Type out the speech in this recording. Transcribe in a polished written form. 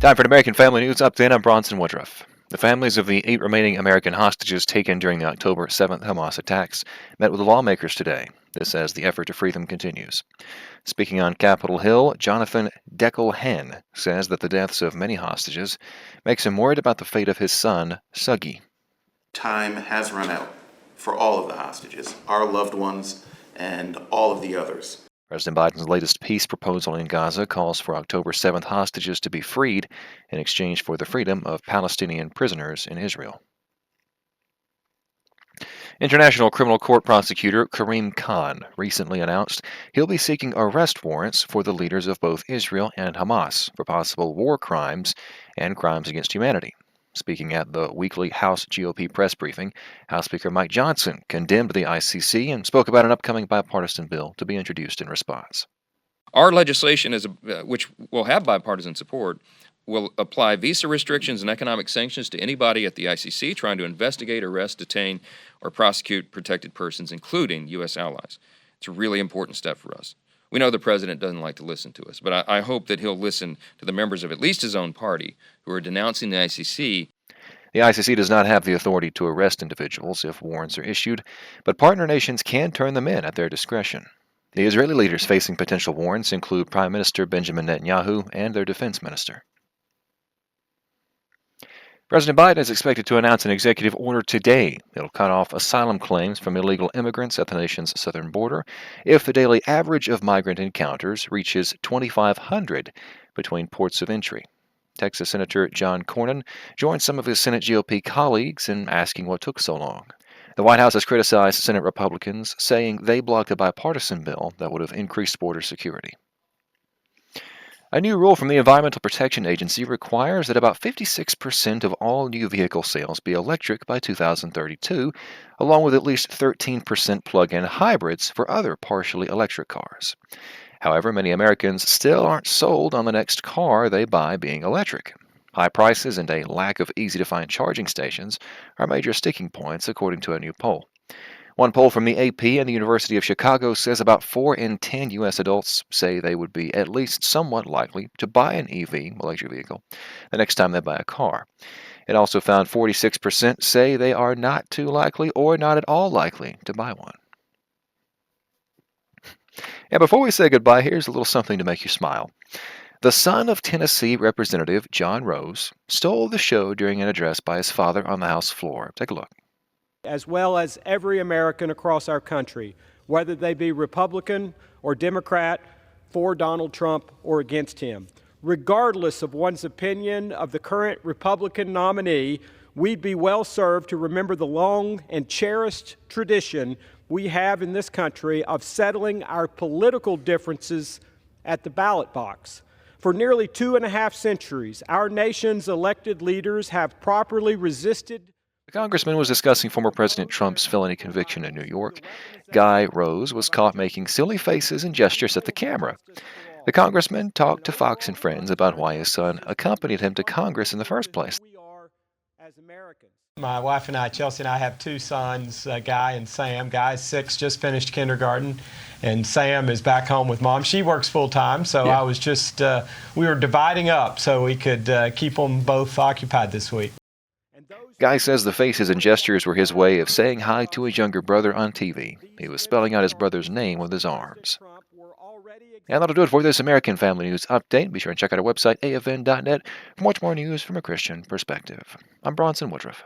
Time for an American Family News Update. I'm Bronson Woodruff. The families of the 8 remaining American hostages taken during the October 7th Hamas attacks met with the lawmakers today. This as the effort to free them continues. Speaking on Capitol Hill, Jonathan Deckelhen says that the deaths of many hostages makes him worried about the fate of his son, Suggy. Time has run out for all of the hostages, our loved ones, and all of the others. President Biden's latest peace proposal in Gaza calls for October 7th hostages to be freed in exchange for the freedom of Palestinian prisoners in Israel. International Criminal Court prosecutor Karim Khan recently announced he'll be seeking arrest warrants for the leaders of both Israel and Hamas for possible war crimes and crimes against humanity. Speaking at the weekly House GOP press briefing, House Speaker Mike Johnson condemned the ICC and spoke about an upcoming bipartisan bill to be introduced in response. Our legislation, which will have bipartisan support, will apply visa restrictions and economic sanctions to anybody at the ICC trying to investigate, arrest, detain, or prosecute protected persons, including U.S. allies. It's a really important step for us. We know the president doesn't like to listen to us, but I hope that he'll listen to the members of at least his own party who are denouncing the ICC. The ICC does not have the authority to arrest individuals if warrants are issued, but partner nations can turn them in at their discretion. The Israeli leaders facing potential warrants include Prime Minister Benjamin Netanyahu and their defense minister. President Biden is expected to announce an executive order today that will cut off asylum claims from illegal immigrants at the nation's southern border if the daily average of migrant encounters reaches 2,500 between ports of entry. Texas Senator John Cornyn joined some of his Senate GOP colleagues in asking what took so long. The White House has criticized Senate Republicans, saying they blocked a bipartisan bill that would have increased border security. A new rule from the Environmental Protection Agency requires that about 56% of all new vehicle sales be electric by 2032, along with at least 13% plug-in hybrids for other partially electric cars. However, many Americans still aren't sold on the next car they buy being electric. High prices and a lack of easy-to-find charging stations are major sticking points, according to a new poll. One poll from the AP and the University of Chicago says about 4 in 10 U.S. adults say they would be at least somewhat likely to buy an EV, electric vehicle, the next time they buy a car. It also found 46% say they are not too likely or not at all likely to buy one. And before we say goodbye, here's a little something to make you smile. The son of Tennessee Representative John Rose stole the show during an address by his father on the House floor. Take a look. As well as every American across our country, whether they be Republican or Democrat, for Donald Trump or against him. Regardless of one's opinion of the current Republican nominee, we'd be well served to remember the long and cherished tradition we have in this country of settling our political differences at the ballot box. For nearly 2.5 centuries, our nation's elected leaders have properly resisted. The congressman was discussing former President Trump's felony conviction in New York. Guy Rose was caught making silly faces and gestures at the camera. The congressman talked to Fox and Friends about why his son accompanied him to Congress in the first place. My wife and I, Chelsea and I, have 2 sons, Guy and Sam. Guy's 6, just finished kindergarten, and Sam is back home with Mom. She works full-time, so I was just, we were dividing up so we could keep them both occupied this week. Guy says the faces and gestures were his way of saying hi to his younger brother on TV. He was spelling out his brother's name with his arms. And that'll do it for this American Family News Update. Be sure and check out our website, afn.net, for much more news from a Christian perspective. I'm Bronson Woodruff.